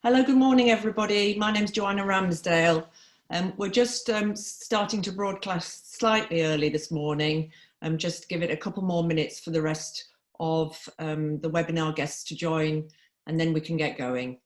Hello, good morning, everybody. My name's Joanna Ramsdale. We're just starting to broadcast slightly early this morning. Just give it a couple more minutes for the rest of the webinar guests to join, and then we can get going.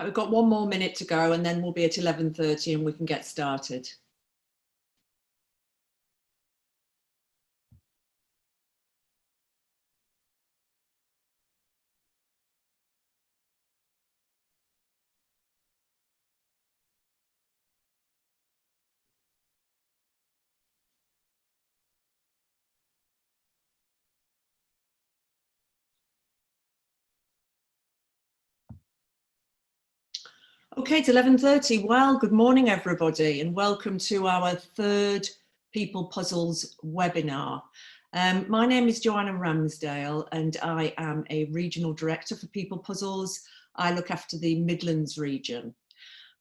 We've got one more minute to go, and then we'll be at 11:30 and we can get started. Okay, it's 11:30. Well, good morning, everybody, and welcome to our third People Puzzles webinar. My name is Joanna Ramsdale, and I am a Regional Director for People Puzzles. I look after the Midlands region.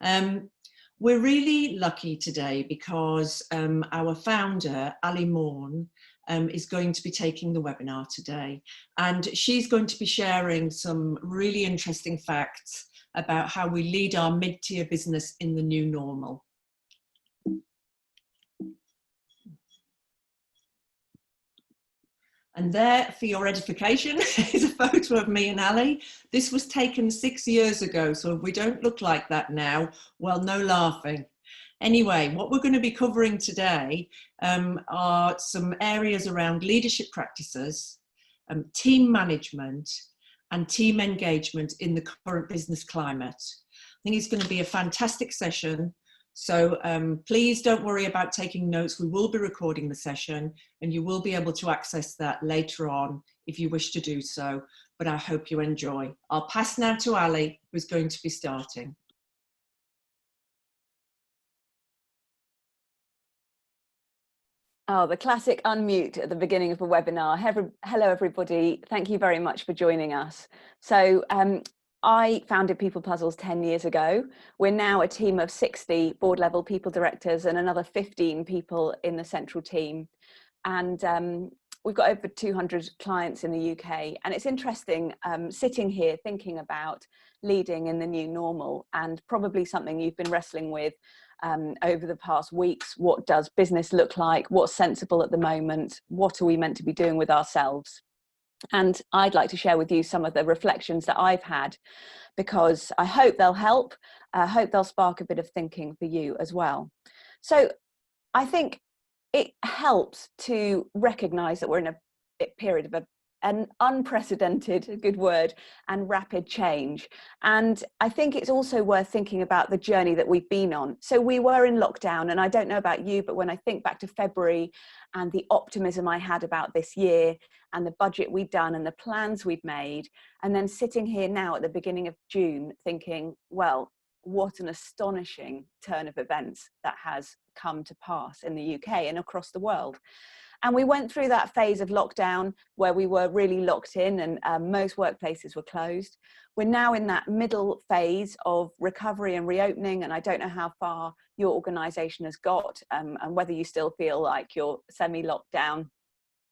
We're really lucky today because our founder, Ally Maughan, is going to be taking the webinar today, and she's going to be sharing some really interesting facts about how we lead our mid-tier business in the new normal. And there, for your edification, is a photo of me and Ally. This was taken 6 years ago, so if we don't look like that now, well, no laughing. Anyway, what we're going to be covering today are some areas around leadership practices, team management, and team engagement in the current business climate. I think it's going to be a fantastic session. So please don't worry about taking notes. We will be recording the session and you will be able to access that later on if you wish to do so, but I hope you enjoy. I'll pass now to Ally, who's going to be starting. Oh, the classic unmute at the beginning of a webinar. Hello, everybody. Thank you very much for joining us. So I founded People Puzzles 10 years ago. We're now a team of 60 board level people directors and another 15 people in the central team. And we've got over 200 clients in the UK. And it's interesting sitting here thinking about leading in the new normal, and probably something you've been wrestling with over the past weeks. What does business look like? What's sensible at the moment? What are we meant to be doing with ourselves? And I'd like to share with you some of the reflections that I've had, because I hope they'll help. I hope they'll spark a bit of thinking for you as well. So I think it helps to recognize that we're in a period of an unprecedented, good word, and rapid change. And I think it's also worth thinking about the journey that we've been on. So we were in lockdown, and I don't know about you, but when I think back to February and the optimism I had about this year and the budget we'd done and the plans we'd made, and then sitting here now at the beginning of June thinking, well, what an astonishing turn of events that has come to pass in the UK and across the world. And we went through that phase of lockdown where we were really locked in and most workplaces were closed. We're now in that middle phase of recovery and reopening, and I don't know how far your organisation has got and whether you still feel like you're semi-locked down.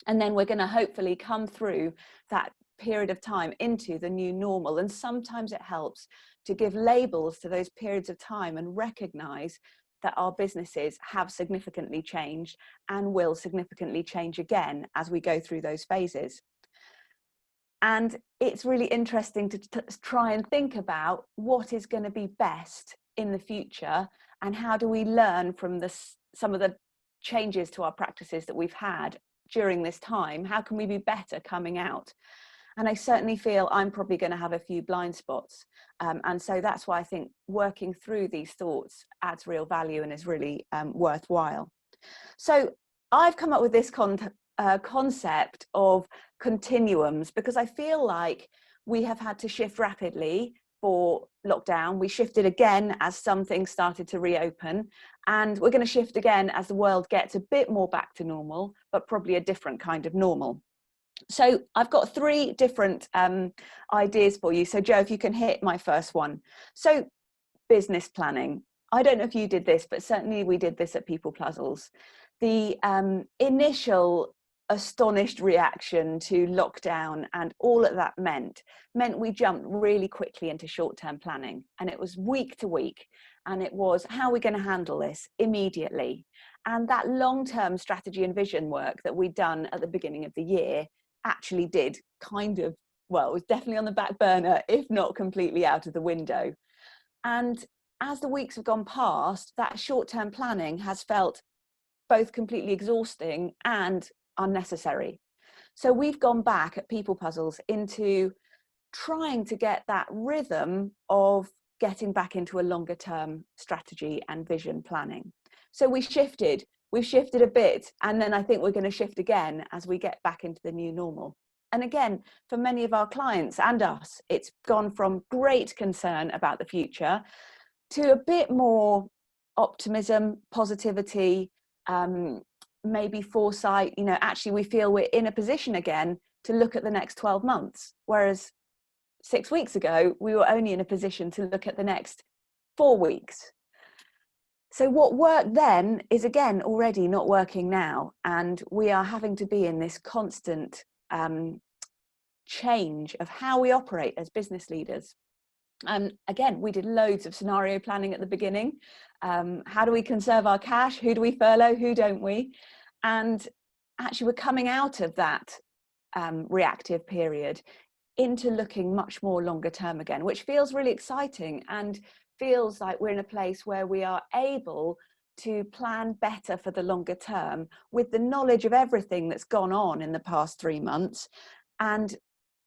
And then we're going to hopefully come through that period of time into the new normal. And sometimes it helps to give labels to those periods of time and recognise that our businesses have significantly changed and will significantly change again as we go through those phases. And it's really interesting to try and think about what is going to be best in the future, and how do we learn from some of the changes to our practices that we've had during this time? How can we be better coming out? And I certainly feel I'm probably going to have a few blind spots. And so that's why I think working through these thoughts adds real value and is really worthwhile. So I've come up with this concept of continuums because I feel like we have had to shift rapidly for lockdown. We shifted again as some things started to reopen, and we're going to shift again as the world gets a bit more back to normal, but probably a different kind of normal. So I've got 3 different ideas for you. So Joe, if you can hit my first one. So business planning. I don't know if you did this, but certainly we did this at People Puzzles. The initial astonished reaction to lockdown and all that meant we jumped really quickly into short-term planning, and it was week to week, and it was, how are we going to handle this immediately? And that long-term strategy and vision work that we'd done at the beginning of the year actually did kind of, well, it was definitely on the back burner, if not completely out of the window. And as the weeks have gone past, that short-term planning has felt both completely exhausting and unnecessary. So we've gone back at People Puzzles into trying to get that rhythm of getting back into a longer term strategy and vision planning. So we've shifted a bit, and then I think we're going to shift again as we get back into the new normal. And again, for many of our clients and us, it's gone from great concern about the future to a bit more optimism, positivity, maybe foresight. You know, actually we feel we're in a position again to look at the next 12 months, whereas 6 weeks ago we were only in a position to look at the next 4 weeks. So what worked then is again already not working now, and we are having to be in this constant change of how we operate as business leaders. Again, we did loads of scenario planning at the beginning. How do we conserve our cash? Who do we furlough? Who don't we? And actually we're coming out of that reactive period into looking much more longer term again, which feels really exciting and feels like we're in a place where we are able to plan better for the longer term with the knowledge of everything that's gone on in the past 3 months. And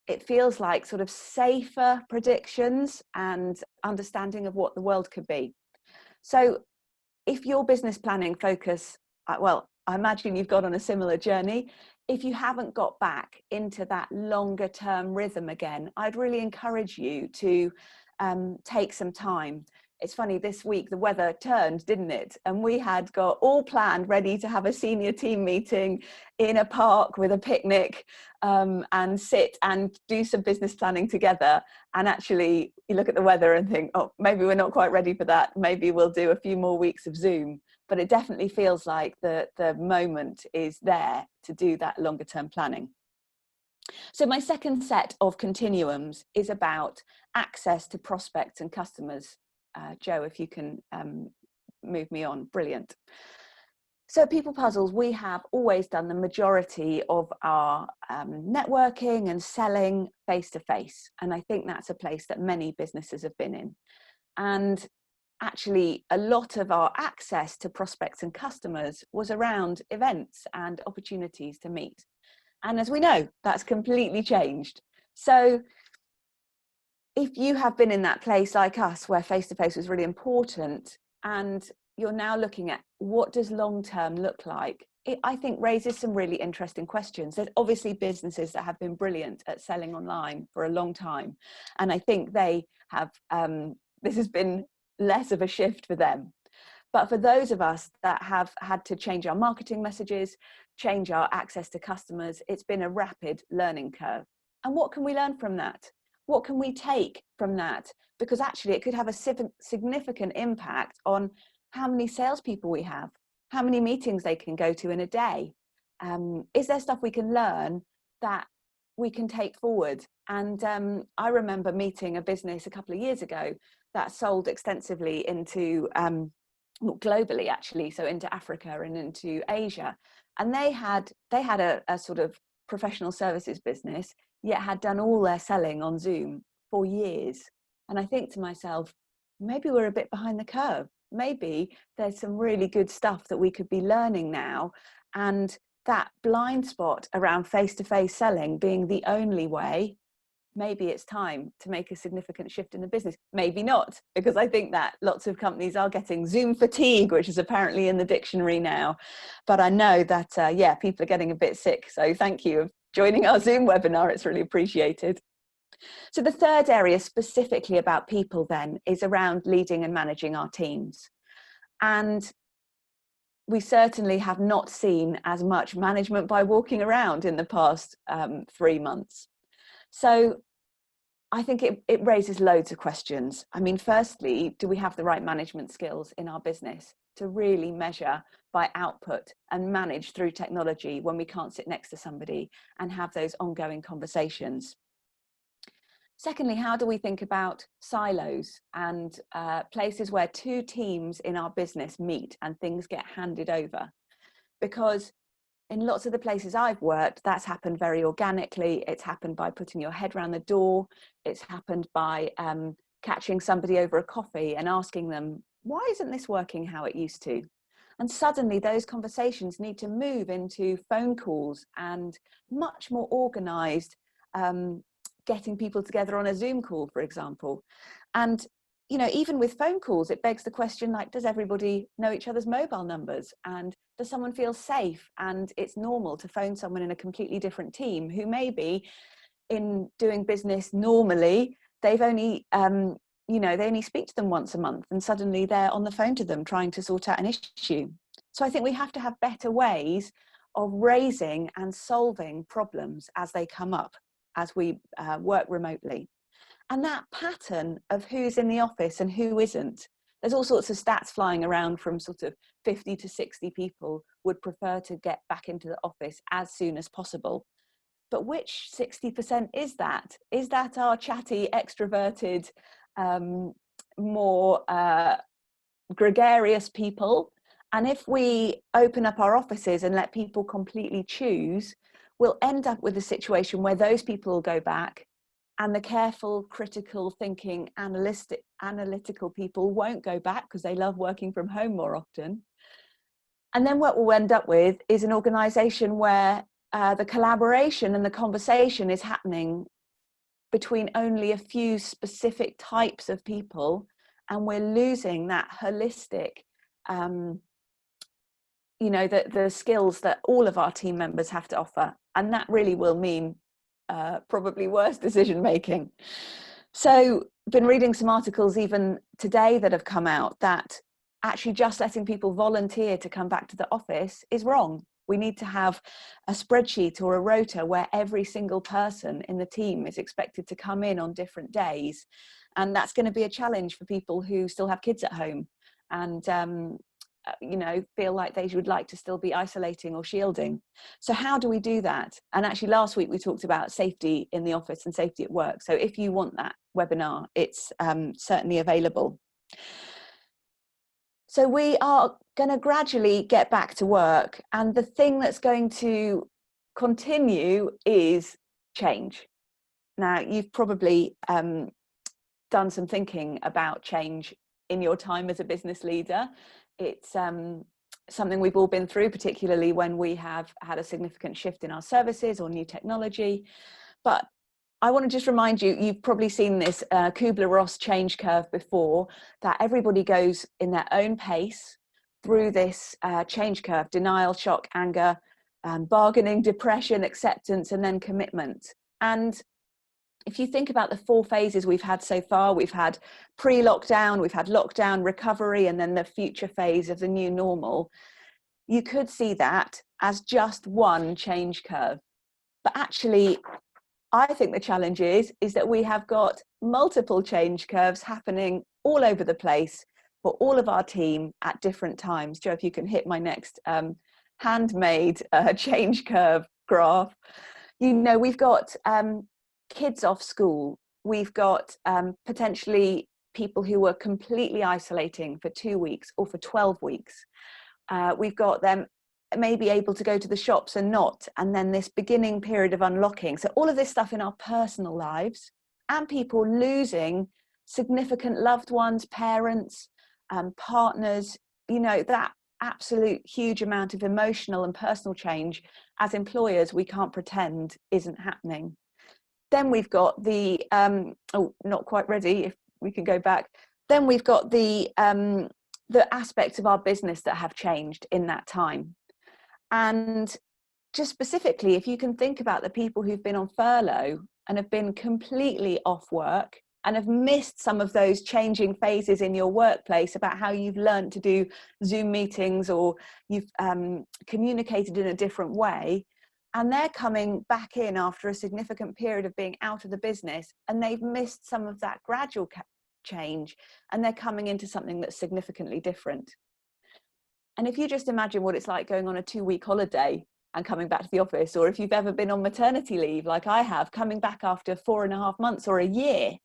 it feels like sort of safer predictions and understanding of what the world could be. So if your business planning focus, well, I imagine you've got on a similar journey. If you haven't got back into that longer term rhythm again, I'd really encourage you to take some time. It's funny, this week the weather turned, didn't it? And we had got all planned, ready to have a senior team meeting in a park with a picnic and sit and do some business planning together. And actually you look at the weather and think, oh, maybe we're not quite ready for that. Maybe we'll do a few more weeks of Zoom. But it definitely feels like the moment is there to do that longer term planning. So my second set of continuums is about access to prospects and customers. Joe, if you can move me on, brilliant. So at People Puzzles, we have always done the majority of our networking and selling face-to-face. And I think that's a place that many businesses have been in. And actually, a lot of our access to prospects and customers was around events and opportunities to meet. And as we know, that's completely changed. So if you have been in that place like us, where face-to-face was really important, and you're now looking at what does long-term look like, it, I think, raises some really interesting questions. There's obviously businesses that have been brilliant at selling online for a long time. And I think they have, this has been less of a shift for them. But for those of us that have had to change our marketing messages, change our access to customers, it's been a rapid learning curve. And what can we learn from that? What can we take from that? Because actually it could have a significant impact on how many salespeople we have, how many meetings they can go to in a day. Is there stuff we can learn that we can take forward? And I remember meeting a business a couple of years ago that sold extensively into globally, actually, so into Africa and into Asia, and they had a sort of professional services business, yet had done all their selling on Zoom for years. And I think to myself, maybe we're a bit behind the curve. Maybe there's some really good stuff that we could be learning now and that blind spot around face-to-face selling being the only way, maybe it's time to make a significant shift in the business. Maybe not, because I think that lots of companies are getting Zoom fatigue, which is apparently in the dictionary now. But I know that, yeah, people are getting a bit sick. So thank you for joining our Zoom webinar. It's really appreciated. So the third area specifically about people then is around leading and managing our teams. And we certainly have not seen as much management by walking around in the past 3 months. So I think it raises loads of questions. I mean, firstly, do we have the right management skills in our business to really measure by output and manage through technology when we can't sit next to somebody and have those ongoing conversations? Secondly, how do we think about silos and places where two teams in our business meet and things get handed over? Because in lots of the places I've worked, that's happened very organically. It's happened by putting your head around the door. It's happened by catching somebody over a coffee and asking them, why isn't this working how it used to? And suddenly those conversations need to move into phone calls and much more organized, getting people together on a Zoom call, for example. And you know, even with phone calls, it begs the question, like, does everybody know each other's mobile numbers? And does someone feel safe? And it's normal to phone someone in a completely different team who maybe in doing business normally, they've only, you know, they only speak to them once a month and suddenly they're on the phone to them trying to sort out an issue. So I think we have to have better ways of raising and solving problems as they come up as we work remotely. And that pattern of who's in the office and who isn't, there's all sorts of stats flying around from sort of 50 to 60 people would prefer to get back into the office as soon as possible. But which 60% is that? Is that our chatty, extroverted, more gregarious people? And if we open up our offices and let people completely choose, we'll end up with a situation where those people will go back and the careful, critical thinking, analytical people won't go back because they love working from home more often. And then what we'll end up with is an organization where the collaboration and the conversation is happening between only a few specific types of people, and we're losing that holistic, you know, the skills that all of our team members have to offer. And that really will mean probably worse decision making. So been reading some articles even today that have come out that actually just letting people volunteer to come back to the office is wrong. We need to have a spreadsheet or a rota where every single person in the team is expected to come in on different days. And that's going to be a challenge for people who still have kids at home and you know, feel like they would like to still be isolating or shielding. So how do we do that? And actually last week we talked about safety in the office and safety at work. So if you want that webinar, it's certainly available. So we are going to gradually get back to work. And the thing that's going to continue is change. Now, you've probably done some thinking about change in your time as a business leader. It's something we've all been through, particularly when we have had a significant shift in our services or new technology. But I want to just remind you, you've probably seen this Kubler-Ross change curve before, that everybody goes in their own pace through this change curve: denial, shock, anger, bargaining, depression, acceptance, and then commitment. And if you think about the 4 phases we've had so far, we've had pre-lockdown, we've had lockdown, recovery, and then the future phase of the new normal. You could see that as just one change curve. But actually, I think the challenge is that we have got multiple change curves happening all over the place for all of our team at different times. Joe, if you can hit my next handmade change curve graph. You know, we've got kids off school. We've got potentially people who were completely isolating for 2 weeks or for 12 weeks. We've got them maybe able to go to the shops and not, and then this beginning period of unlocking. So all of this stuff in our personal lives, and people losing significant loved ones, parents, partners, you know, that absolute huge amount of emotional and personal change, as employers, we can't pretend isn't happening. Then we've got the, oh, not quite ready, if we can go back. Then we've got the aspects of our business that have changed in that time. And just specifically, if you can think about the people who've been on furlough and have been completely off work and have missed some of those changing phases in your workplace about how you've learned to do Zoom meetings, or you've communicated in a different way, and they're coming back in after a significant period of being out of the business, and they've missed some of that gradual change, and they're coming into something that's significantly different. And if you just imagine what it's like going on a 2-week holiday and coming back to the office, or if you've ever been on maternity leave like I have, coming back after 4.5 months or a year,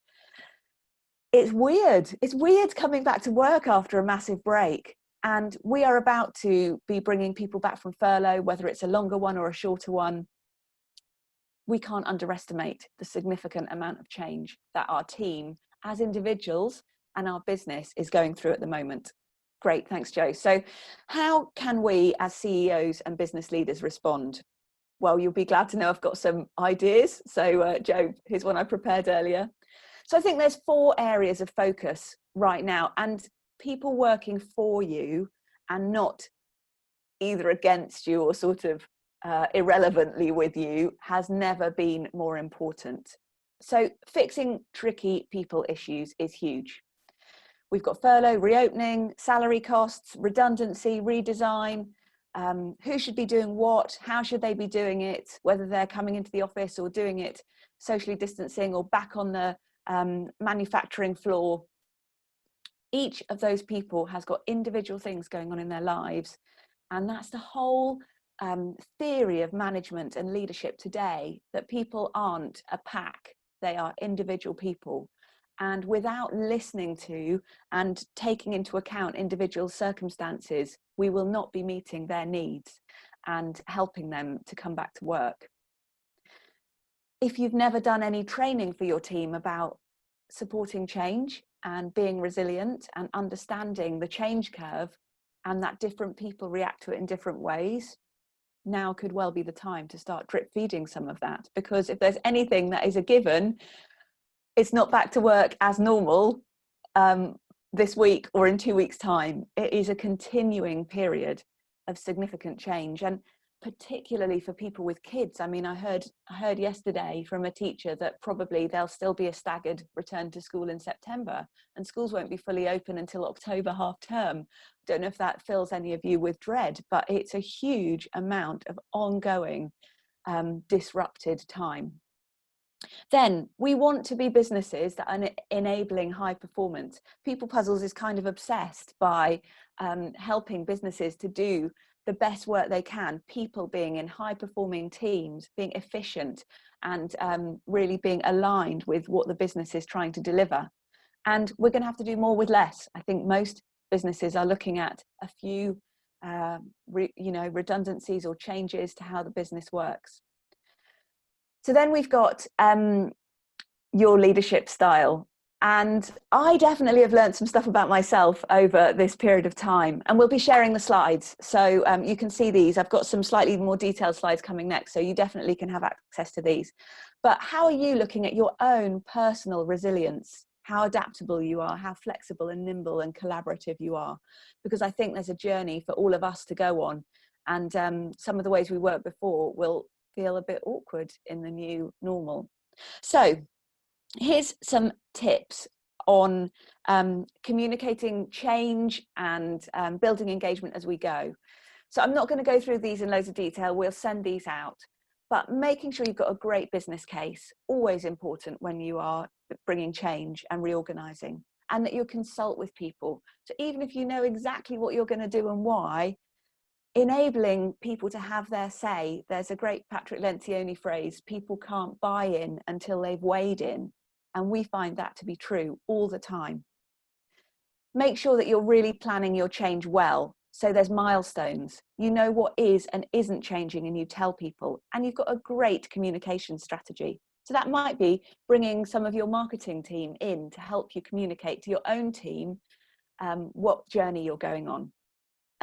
it's weird. It's weird coming back to work after a massive break. And we are about to be bringing people back from furlough, whether it's a longer one or a shorter one. We can't underestimate the significant amount of change that our team as individuals and our business is going through at the moment. Great, thanks, Joe. So how can we as CEOs and business leaders respond? Well, you'll be glad to know I've got some ideas. So Joe, here's one I prepared earlier. So I think there's 4 areas of focus right now, and people working for you and not either against you or sort of irrelevantly with you has never been more important. So fixing tricky people issues is huge. We've got furlough, reopening, salary costs, redundancy, redesign, who should be doing what, how should they be doing it, whether they're coming into the office or doing it socially distancing or back on the manufacturing floor. Each of those people has got individual things going on in their lives, and that's the whole theory of management and leadership today, that people aren't a pack, they are individual people. And without listening to and taking into account individual circumstances, we will not be meeting their needs and helping them to come back to work. If you've never done any training for your team about supporting change and being resilient and understanding the change curve and that different people react to it in different ways, now could well be the time to start drip feeding some of that. Because if there's anything that is a given, it's not back to work as normal this week or in 2 weeks' time. It is a continuing period of significant change, and particularly for people with kids. I mean, I heard yesterday from a teacher that probably there'll still be a staggered return to school in September, and schools won't be fully open until October half term. Don't know if that fills any of you with dread, but it's a huge amount of ongoing disrupted time. Then we want to be businesses that are enabling high performance. People Puzzles is kind of obsessed by helping businesses to do the best work they can, people being in high performing teams, being efficient, and really being aligned with what the business is trying to deliver. And we're going to have to do more with less. I think most businesses are looking at a few redundancies or changes to how the business works. So then we've got your leadership style. And I definitely have learned some stuff about myself over this period of time, and we'll be sharing the slides. So you can see these. I've got some slightly more detailed slides coming next, so you definitely can have access to these. But how are you looking at your own personal resilience? How adaptable you are, how flexible and nimble and collaborative you are? Because I think there's a journey for all of us to go on. And some of the ways we worked before will feel a bit awkward in the new normal. So here's some tips on communicating change and building engagement as we go. So I'm not going to go through these in loads of detail. We'll send these out. But making sure you've got a great business case, always important when you are bringing change and reorganizing, and that you consult with people. So even if you know exactly what you're going to do and why, enabling people to have their say. There's a great Patrick Lencioni phrase, people can't buy in until they've weighed in. And we find that to be true all the time. Make sure that you're really planning your change well. So there's milestones. You know what is and isn't changing, and you tell people. And you've got a great communication strategy. So that might be bringing some of your marketing team in to help you communicate to your own team what journey you're going on.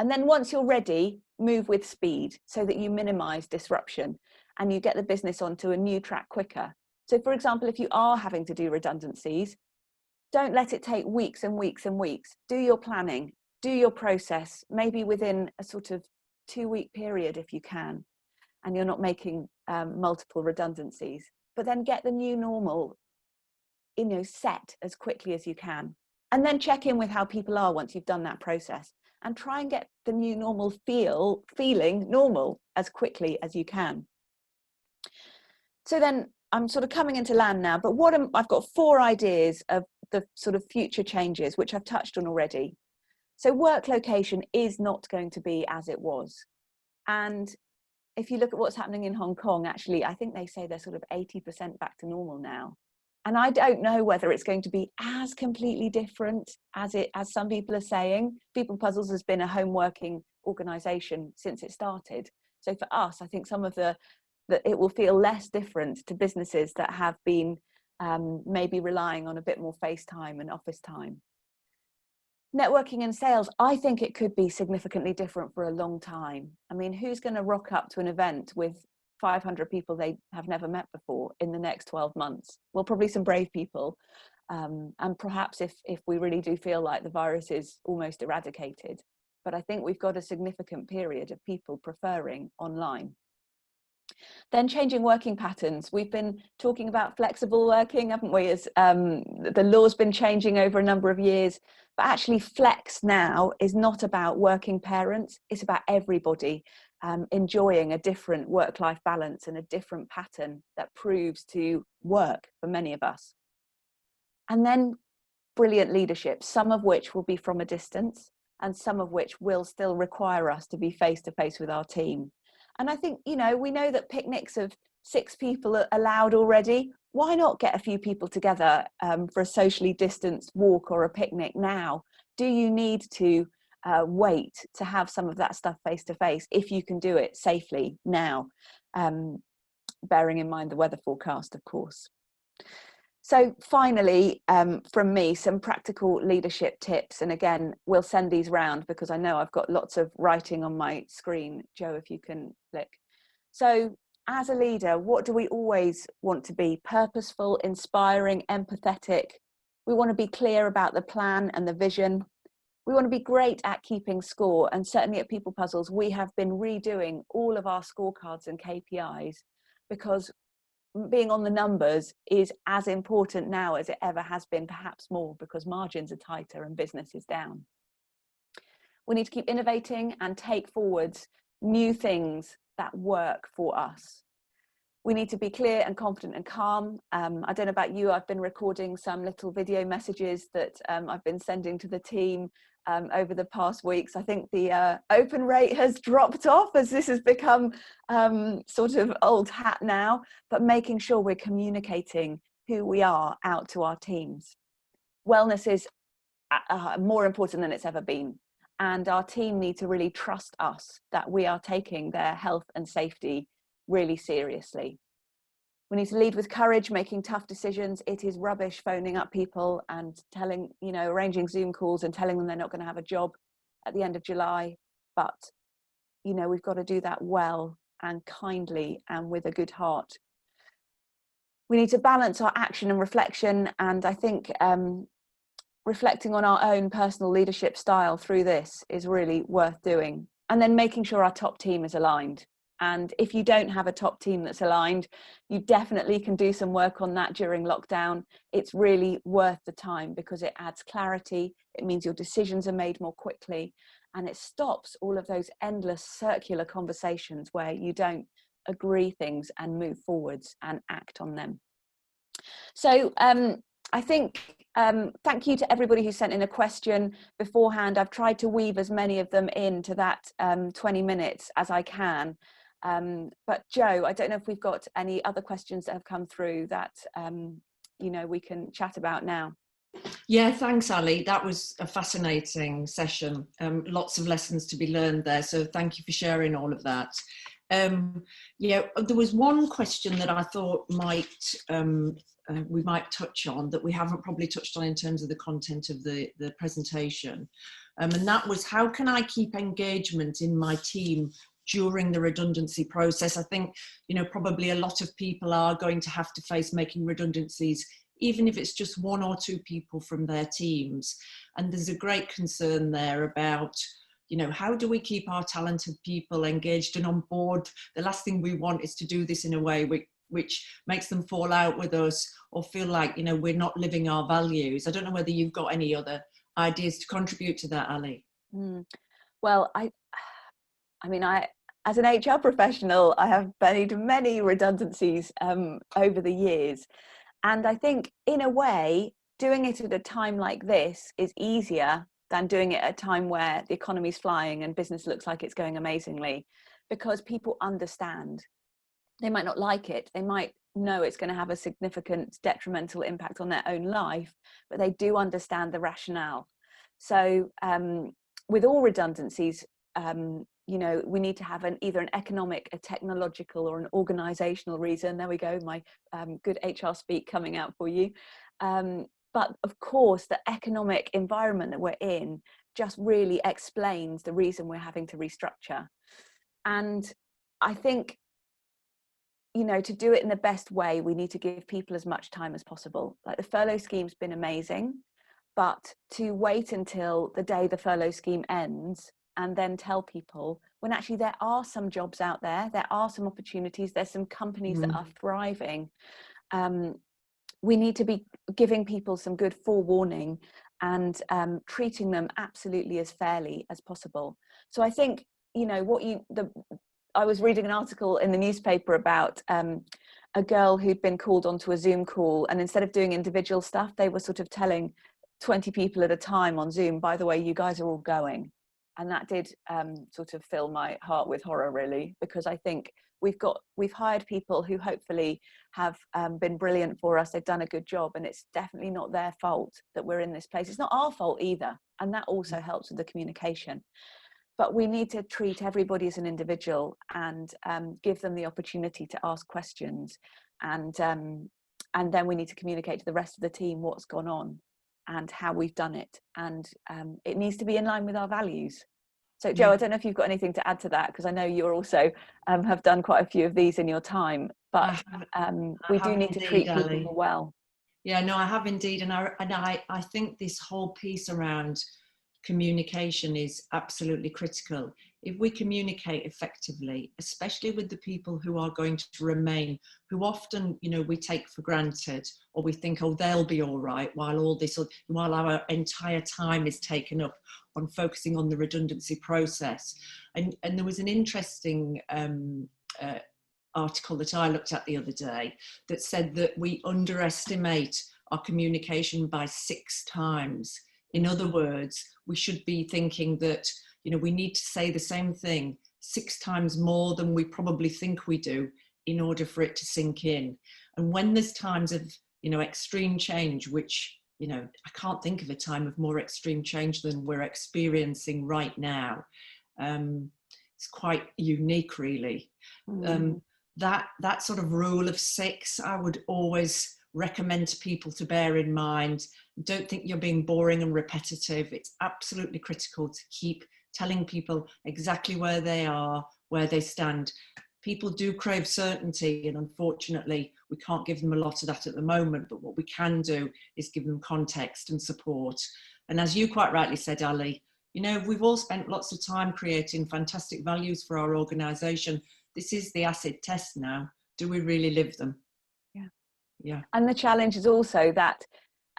And then once you're ready, move with speed so that you minimize disruption and you get the business onto a new track quicker. So for example, if you are having to do redundancies, don't let it take weeks and weeks and weeks. Do your planning, do your process, maybe within a sort of 2-week period if you can, and you're not making multiple redundancies. But then get the new normal, set as quickly as you can. And then check in with how people are once you've done that process, and try and get the new normal feeling normal as quickly as you can. So then I'm sort of coming into land now, but I've got 4 ideas of the sort of future changes, which I've touched on already. So work location is not going to be as it was. And if you look at what's happening in Hong Kong, actually, I think they say they're sort of 80% back to normal now. And I don't know whether it's going to be as completely different as some people are saying. People Puzzles has been a home working organisation since it started. So for us, I think some of that it will feel less different to businesses that have been maybe relying on a bit more face time and office time. Networking and sales, I think it could be significantly different for a long time. I mean, who's going to rock up to an event with 500 people they have never met before in the next 12 months? Well, probably some brave people. And perhaps if we really do feel like the virus is almost eradicated. But I think we've got a significant period of people preferring online. Then changing working patterns. We've been talking about flexible working, haven't we? As the law's been changing over a number of years, but actually flex now is not about working parents. It's about everybody enjoying a different work-life balance and a different pattern that proves to work for many of us. And then brilliant leadership, some of which will be from a distance and some of which will still require us to be face-to-face with our team. And I think, we know that picnics of 6 people are allowed already. Why not get a few people together for a socially distanced walk or a picnic now? Do you need to wait to have some of that stuff face to face if you can do it safely now? Bearing in mind the weather forecast, of course. So finally, from me, some practical leadership tips. And again, we'll send these round because I know I've got lots of writing on my screen. Joe, if you can click. So as a leader, what do we always want to be? Purposeful, inspiring, empathetic. We want to be clear about the plan and the vision. We want to be great at keeping score. And certainly at People Puzzles, we have been redoing all of our scorecards and KPIs because being on the numbers is as important now as it ever has been, perhaps more, because margins are tighter and business is down. We need to keep innovating and take forwards new things that work for us. We need to be clear and confident and calm. I don't know about you, I've been recording some little video messages that I've been sending to the team over the past weeks. I think the open rate has dropped off as this has become sort of old hat now, but making sure we're communicating who we are out to our teams. Wellness is more important than it's ever been. And our team need to really trust us that we are taking their health and safety really seriously. We need to lead with courage, making tough decisions. It is rubbish phoning up people and telling, arranging Zoom calls and telling them they're not going to have a job at the end of July. But, we've got to do that well and kindly and with a good heart. We need to balance our action and reflection. And I think reflecting on our own personal leadership style through this is really worth doing. And then making sure our top team is aligned. And if you don't have a top team that's aligned, you definitely can do some work on that during lockdown. It's really worth the time because it adds clarity. It means your decisions are made more quickly and it stops all of those endless circular conversations where you don't agree things and move forwards and act on them. So I think thank you to everybody who sent in a question beforehand. I've tried to weave as many of them into that 20 minutes as I can. But Joe, I don't know if we've got any other questions that have come through that, we can chat about now. Yeah, thanks, Ali. That was a fascinating session. Lots of lessons to be learned there. So thank you for sharing all of that. Yeah, there was one question that I thought might we might touch on that we haven't probably touched on in terms of the content of the presentation. And that was, how can I keep engagement in my team during the redundancy process? I think, you know, probably a lot of people are going to have to face making redundancies, even if it's just 1 or 2 people from their teams. And there's a great concern there about, you know, how do we keep our talented people engaged and on board? The last thing we want is to do this in a way which makes them fall out with us or feel like, you know, we're not living our values. I don't know whether you've got any other ideas to contribute to that, Ally. Well, I mean, as an HR professional, I have made many redundancies over the years. And I think in a way, doing it at a time like this is easier than doing it at a time where the economy's flying and business looks like it's going amazingly, because people understand. They might not like it. They might know it's going to have a significant detrimental impact on their own life, but they do understand the rationale. So with all redundancies, you know, we need to have either an economic, a technological, or an organizational reason. There we go, my good HR speak coming out for you. But of course, the economic environment that we're in just really explains the reason we're having to restructure. And I think, you know, to do it in the best way, we need to give people as much time as possible. Like, the furlough scheme's been amazing, but to wait until the day the furlough scheme ends and then tell people, when actually there are some jobs out there, there are some opportunities, there's some companies that are thriving. We need to be giving people some good forewarning and treating them absolutely as fairly as possible. So I think, you know, I was reading an article in the newspaper about a girl who'd been called onto a Zoom call, and instead of doing individual stuff, they were sort of telling 20 people at a time on Zoom, by the way, you guys are all going. And that did sort of fill my heart with horror, really, because I think we've hired people who hopefully have been brilliant for us. They've done a good job, and it's definitely not their fault that we're in this place. It's not our fault either. And that also helps with the communication. But we need to treat everybody as an individual and give them the opportunity to ask questions. And then we need to communicate to the rest of the team what's gone on and how we've done it. And it needs to be in line with our values. So Jo, I don't know if you've got anything to add to that, because I know you're also have done quite a few of these in your time, but we do need to treat people well. Yeah, no, I have indeed. And I think this whole piece around communication is absolutely critical. If we communicate effectively, especially with the people who are going to remain, who often, you know, we take for granted, or we think, oh, they'll be all right, while our entire time is taken up on focusing on the redundancy process. And there was an interesting article that I looked at the other day that said that we underestimate our communication by 6 times. In other words, we should be thinking that, you know, we need to say the same thing 6 times more than we probably think we do in order for it to sink in. And when there's times of, you know, extreme change, which, you know, I can't think of a time of more extreme change than we're experiencing right now. It's quite unique, really. That sort of rule of 6, I would always recommend to people to bear in mind. Don't think you're being boring and repetitive. It's absolutely critical to keep telling people exactly where they are, where they stand. People do crave certainty, and unfortunately we can't give them a lot of that at the moment, but what we can do is give them context and support. And as you quite rightly said, Ally, you know, we've all spent lots of time creating fantastic values for our organisation. This is the acid test now. Do we really live them? Yeah. And the challenge is also that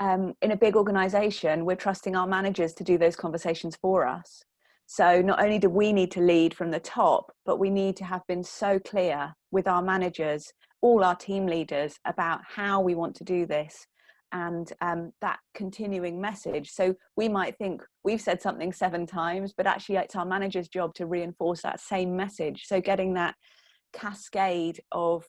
in a big organisation, we're trusting our managers to do those conversations for us. So not only do we need to lead from the top, but we need to have been so clear with our managers, all our team leaders, about how we want to do this, and that continuing message. So we might think we've said something 7 times, but actually it's our manager's job to reinforce that same message. So getting that cascade of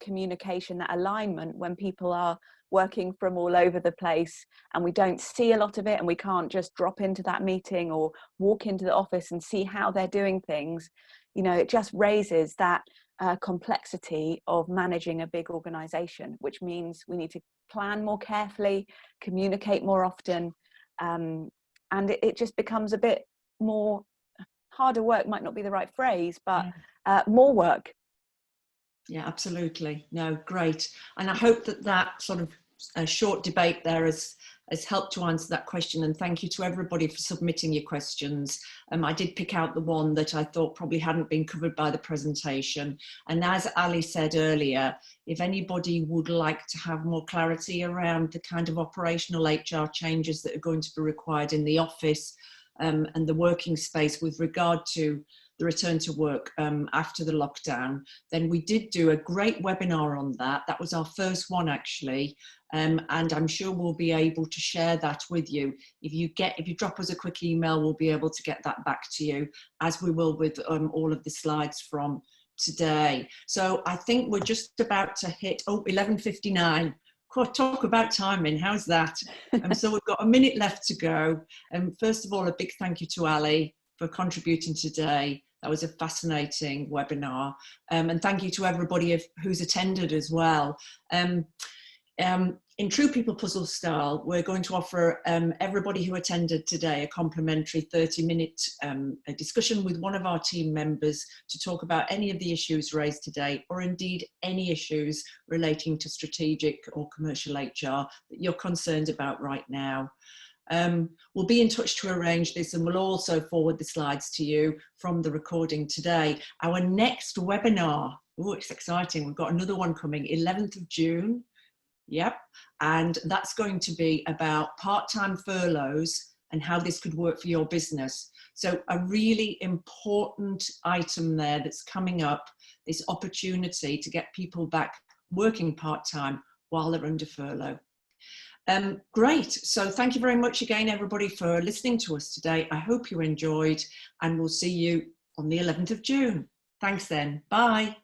communication, that alignment, when people are working from all over the place and we don't see a lot of it, and we can't just drop into that meeting or walk into the office and see how they're doing things, you know, it just raises that complexity of managing a big organization, which means we need to plan more carefully, communicate more often, and it just becomes a bit more harder work, might not be the right phrase, but more work. Yeah, absolutely. No, great. And I hope that that sort of short debate there has helped to answer that question. And thank you to everybody for submitting your questions. I did pick out the one that I thought probably hadn't been covered by the presentation. And as Ali said earlier, if anybody would like to have more clarity around the kind of operational HR changes that are going to be required in the office and the working space with regard to the return to work after the lockdown, then we did do a great webinar on that. That was our first one, actually. And I'm sure we'll be able to share that with you. If you drop us a quick email, we'll be able to get that back to you, as we will with all of the slides from today. So I think we're just about to hit 11:59. Talk about timing, how's that? So we've got a minute left to go. First of all, a big thank you to Ali for contributing today. That was a fascinating webinar. And thank you to everybody who's attended as well. In true People Puzzle style, we're going to offer everybody who attended today a complimentary 30-minute discussion with one of our team members to talk about any of the issues raised today, or indeed any issues relating to strategic or commercial HR that you're concerned about right now. We'll be in touch to arrange this, and we'll also forward the slides to you from the recording today. Our next webinar, oh, it's exciting. We've got another one coming, 11th of June. Yep. And that's going to be about part-time furloughs and how this could work for your business. So a really important item there that's coming up, this opportunity to get people back working part-time while they're under furlough. Great. So thank you very much again, everybody, for listening to us today. I hope you enjoyed, and we'll see you on the 11th of June. Thanks then. Bye.